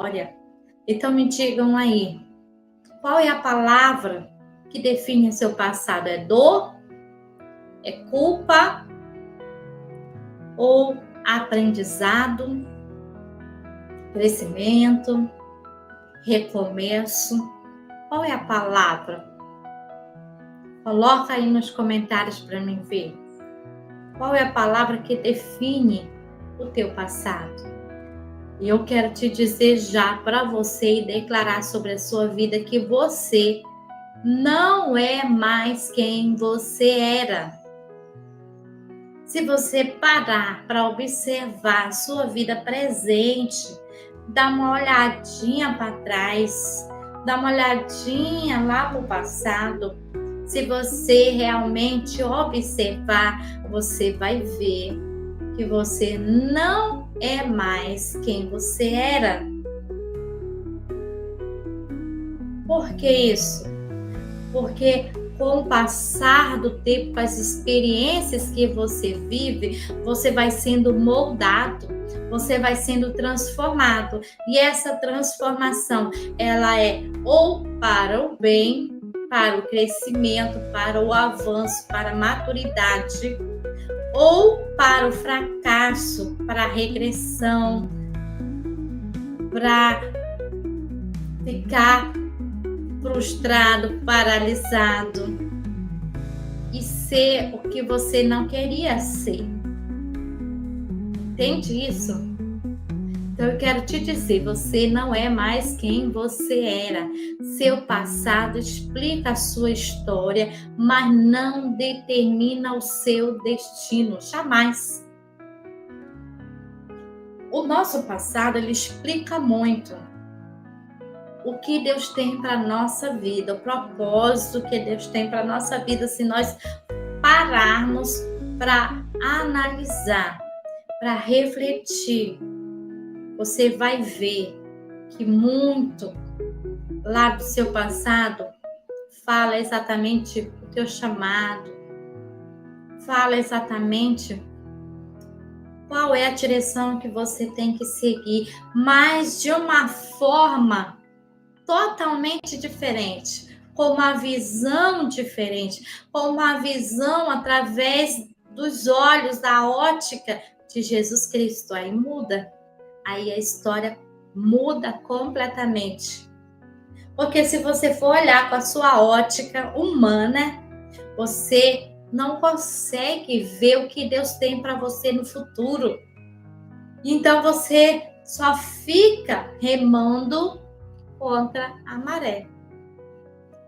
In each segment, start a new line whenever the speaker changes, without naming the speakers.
história. Então me digam aí, qual é a palavra que define seu passado? É dor? É culpa? Ou aprendizado? Crescimento? Recomeço? Qual é a palavra? Coloca aí nos comentários para mim ver. Qual é a palavra que define o teu passado? E eu quero te dizer já para você e declarar sobre a sua vida que você não é mais quem você era. Se você parar para observar a sua vida presente, dá uma olhadinha para trás, dá uma olhadinha lá para o passado. Se você realmente observar, você vai ver que você não é mais quem você era. Por que isso? Porque com o passar do tempo, com as experiências que você vive, você vai sendo moldado, você vai sendo transformado. E essa transformação, ela é ou para o bem, para o crescimento, para o avanço, para a maturidade, ou para o fracasso, para a regressão, para ficar frustrado, paralisado e ser o que você não queria ser. Entende isso? Então eu quero te dizer, você não é mais quem você era. Seu passado explica a sua história, mas não determina o seu destino, jamais. O nosso passado, ele explica muito o que Deus tem para a nossa vida, o propósito que Deus tem para a nossa vida, se nós pararmos para analisar, para refletir. Você vai ver que muito lá do seu passado fala exatamente o teu chamado, fala exatamente qual é a direção que você tem que seguir, mas de uma forma totalmente diferente, com uma visão diferente, com uma visão através dos olhos, da ótica de Jesus Cristo. Aí muda. Aí a história muda completamente. Porque se você for olhar com a sua ótica humana, você não consegue ver o que Deus tem para você no futuro. Então você só fica remando contra a maré.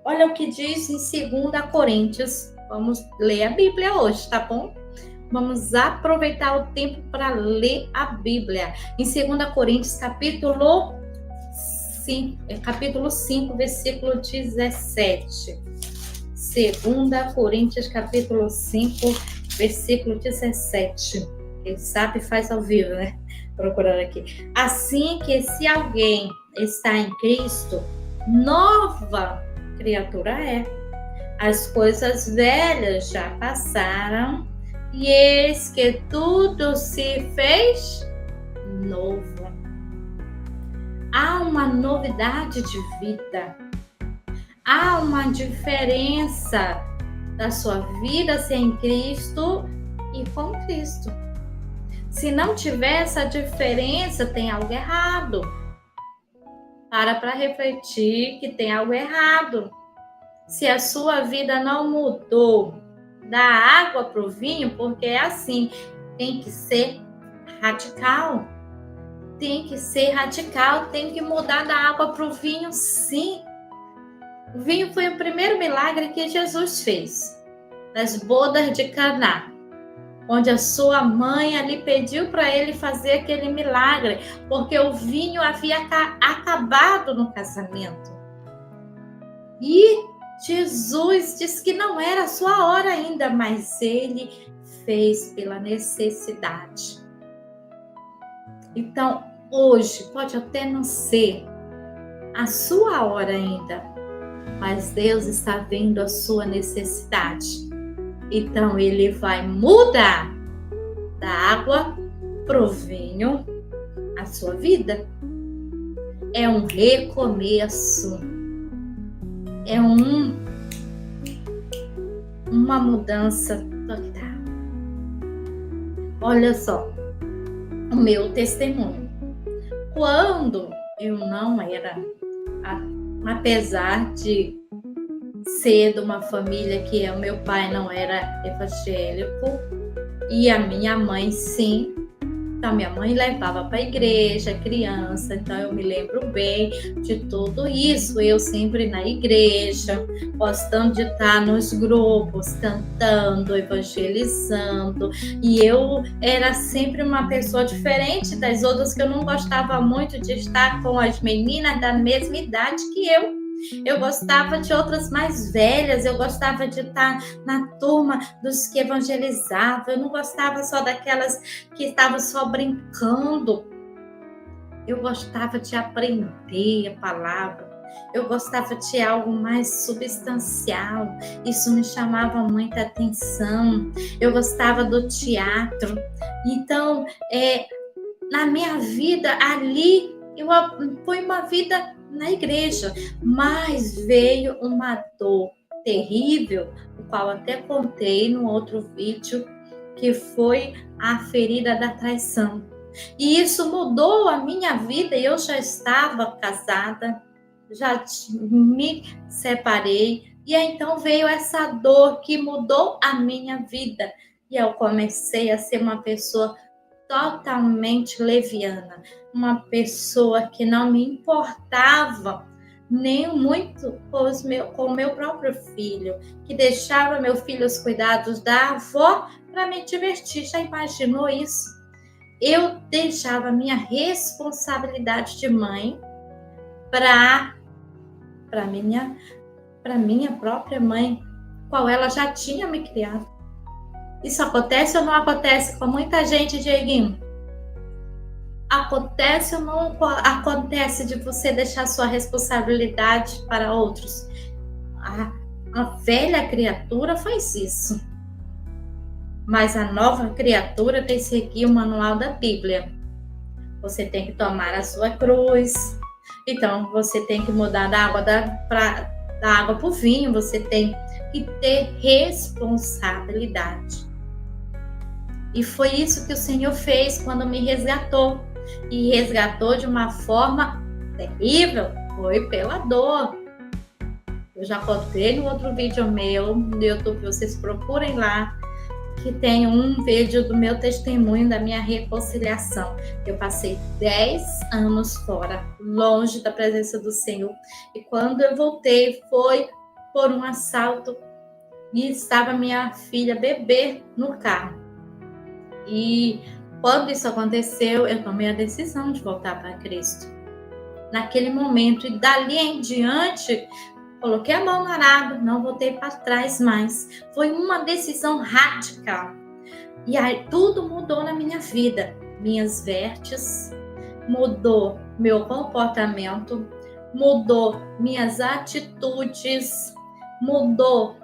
Olha o que diz em 2 Coríntios. Vamos ler a Bíblia hoje, tá bom? Vamos aproveitar o tempo para ler a Bíblia. Em 2 Coríntios, capítulo 5, versículo 17. 2 Coríntios, capítulo 5, versículo 17. Quem sabe faz ao vivo, né? Procurando aqui. Assim que se alguém está em Cristo, nova criatura é. As coisas velhas já passaram, e eis que tudo se fez novo. Há uma novidade de vida. Há uma diferença da sua vida sem Cristo e com Cristo. Se não tiver essa diferença, tem algo errado. Para refletir que tem algo errado. Se a sua vida não mudou da água para o vinho, porque é assim, tem que ser radical. Tem que ser radical, tem que mudar da água para o vinho, sim. O vinho foi o primeiro milagre que Jesus fez, nas bodas de Caná, onde a sua mãe ali pediu para ele fazer aquele milagre, porque o vinho havia acabado no casamento. E Jesus disse que não era a sua hora ainda, mas ele fez pela necessidade. Então, hoje pode até não ser a sua hora ainda, mas Deus está vendo a sua necessidade. Então, ele vai mudar da água para o vinho a sua vida. é um recomeço, é uma mudança total. Olha só, o meu testemunho. Quando eu não era, apesar de ser de uma família que o meu pai não era evangélico e a minha mãe sim, então minha mãe levava para a igreja criança, então eu me lembro bem de tudo isso, eu sempre na igreja, gostando de estar nos grupos, cantando, evangelizando, e eu era sempre uma pessoa diferente das outras, que eu não gostava muito de estar com as meninas da mesma idade que eu gostava de outras mais velhas, eu gostava de estar na turma dos que evangelizavam, eu não gostava só daquelas que estavam só brincando. Eu gostava de aprender a palavra, eu gostava de algo mais substancial, isso me chamava muita atenção. Eu gostava do teatro, então, na minha vida ali, foi uma vida na igreja, mas veio uma dor terrível, o qual até contei no outro vídeo, que foi a ferida da traição. E isso mudou a minha vida. Eu já estava casada, já me separei, e aí, então veio essa dor que mudou a minha vida. E eu comecei a ser uma pessoa totalmente leviana, uma pessoa que não me importava nem muito com o meu próprio filho, que deixava meu filho aos cuidados da avó para me divertir. Já imaginou isso? Eu deixava a minha responsabilidade de mãe para minha própria mãe, qual ela já tinha me criado. Isso acontece ou não acontece com muita gente, Dieguinho? Acontece ou não acontece de você deixar sua responsabilidade para outros? A velha criatura faz isso. Mas a nova criatura tem que seguir o manual da Bíblia. Você tem que tomar a sua cruz. Então, você tem que mudar da água da água para o vinho. Você tem que ter responsabilidade. E foi isso que o Senhor fez quando me resgatou. E resgatou de uma forma terrível. Foi pela dor. Eu já contei no outro vídeo meu no YouTube, vocês procurem lá, que tem um vídeo do meu testemunho, da minha reconciliação. Eu passei 10 anos fora, longe da presença do Senhor. E quando eu voltei, foi por um assalto e estava minha filha bebê no carro. E quando isso aconteceu, eu tomei a decisão de voltar para Cristo. Naquele momento, e dali em diante, coloquei a mão no arado, não voltei para trás mais. Foi uma decisão radical. E aí tudo mudou na minha vida. Minhas vestes, mudou meu comportamento, mudou minhas atitudes, mudou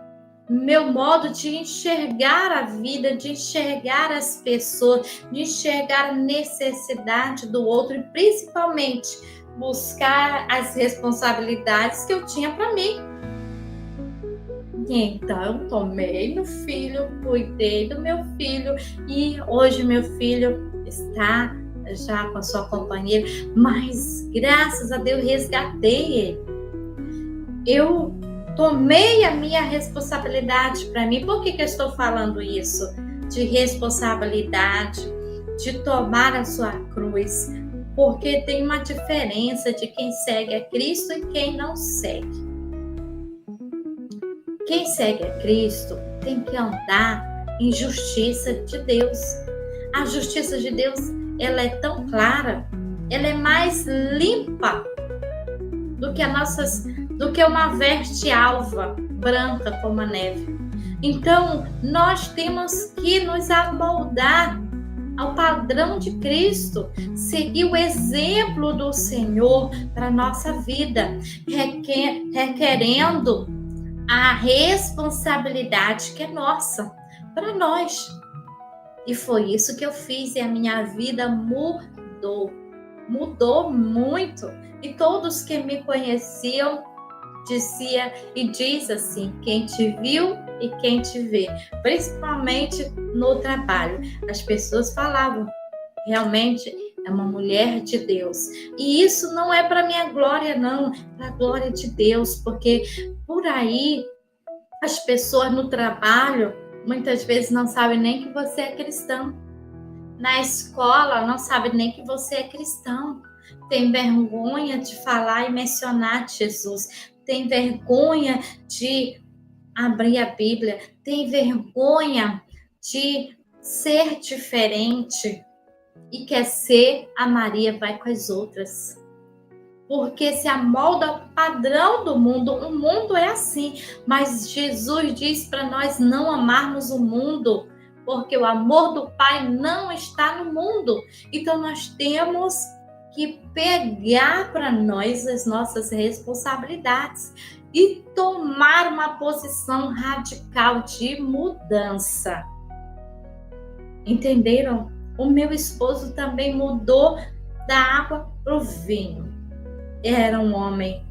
meu modo de enxergar a vida, de enxergar as pessoas, de enxergar a necessidade do outro e principalmente buscar as responsabilidades que eu tinha para mim. Então, eu tomei meu filho, cuidei do meu filho e hoje meu filho está já com a sua companheira, mas graças a Deus resgatei ele. Eu tomei a minha responsabilidade para mim. Por que eu estou falando isso? De responsabilidade, de tomar a sua cruz. Porque tem uma diferença de quem segue a Cristo e quem não segue. Quem segue a Cristo tem que andar em justiça de Deus. A justiça de Deus, ela é tão clara, ela é mais limpa do que uma veste alva, branca como a neve. Então, nós temos que nos amoldar ao padrão de Cristo, seguir o exemplo do Senhor para a nossa vida, requerendo a responsabilidade que é nossa, para nós. E foi isso que eu fiz e a minha vida mudou. mudou muito. E todos que me conheciam dizia e diz assim: quem te viu e quem te vê, principalmente no trabalho. As pessoas falavam, realmente é uma mulher de Deus. E isso não é para minha glória, não, é para a glória de Deus, porque por aí as pessoas no trabalho muitas vezes não sabem nem que você é cristão. Na escola não sabem nem que você é cristão. Tem vergonha de falar e mencionar Jesus. Tem vergonha de abrir a Bíblia. Tem vergonha de ser diferente. E quer ser a Maria, vai com as outras. Porque se amolda ao padrão do mundo. O mundo é assim. Mas Jesus diz para nós não amarmos o mundo, porque o amor do Pai não está no mundo. Então nós temos que pegar para nós as nossas responsabilidades e tomar uma posição radical de mudança. Entenderam? O meu esposo também mudou da água para o vinho. Era um homem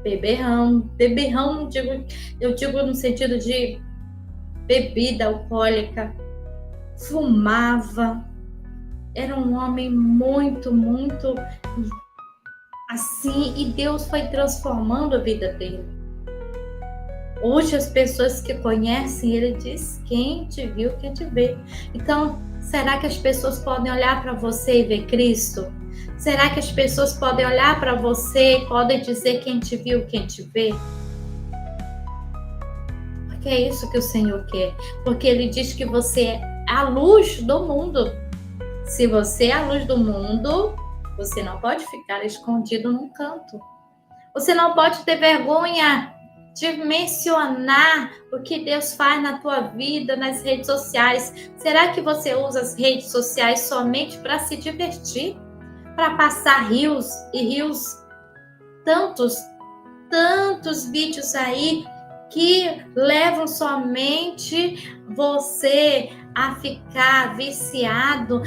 beberrão, eu digo no sentido de bebida alcoólica, fumava, era um homem muito assim, e Deus foi transformando a vida dele. Hoje as pessoas que conhecem, ele diz, quem te viu, quem te vê. Então, será que as pessoas podem olhar para você e ver Cristo? Será que as pessoas podem olhar para você e podem dizer quem te viu, quem te vê? Porque é isso que o Senhor quer. Porque Ele diz que você é a luz do mundo. Se você é a luz do mundo, você não pode ficar escondido num canto. Você não pode ter vergonha de mencionar o que Deus faz na tua vida, nas redes sociais. Será que você usa as redes sociais somente para se divertir? Para passar rios e rios, tantos vídeos aí que levam somente você a ficar viciado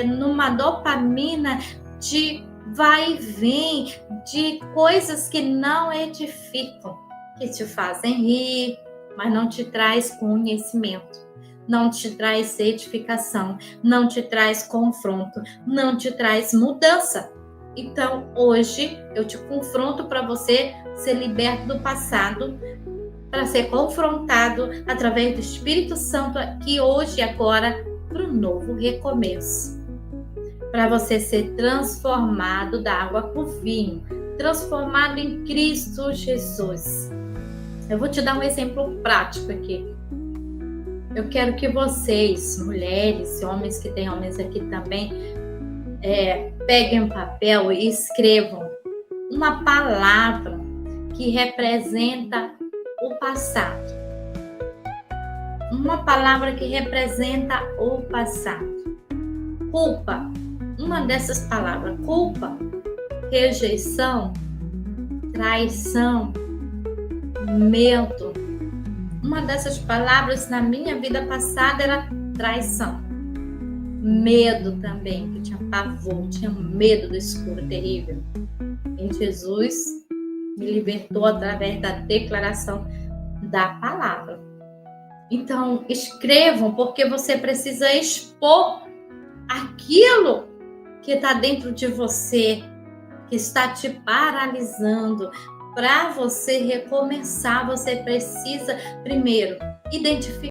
numa dopamina de vai e vem, de coisas que não edificam, que te fazem rir, mas não te traz conhecimento, não te traz edificação, não te traz confronto, não te traz mudança. Então, hoje, eu te confronto para você ser liberto do passado, para ser confrontado através do Espírito Santo aqui hoje e agora para o novo recomeço. Para você ser transformado da água para o vinho, transformado em Cristo Jesus. Eu vou te dar um exemplo prático aqui. Eu quero que vocês, mulheres e homens, que tem homens aqui também, peguem um papel e escrevam uma palavra que representa o passado. Uma palavra que representa o passado. Culpa, uma dessas palavras. Culpa, rejeição, traição, medo. Uma dessas palavras na minha vida passada era traição. Medo também, que tinha pavor, tinha medo do escuro terrível. Em Jesus me libertou através da declaração da palavra. Então, escrevam, porque você precisa expor aquilo que está dentro de você, que está te paralisando. Para você recomeçar, você precisa, primeiro, identificar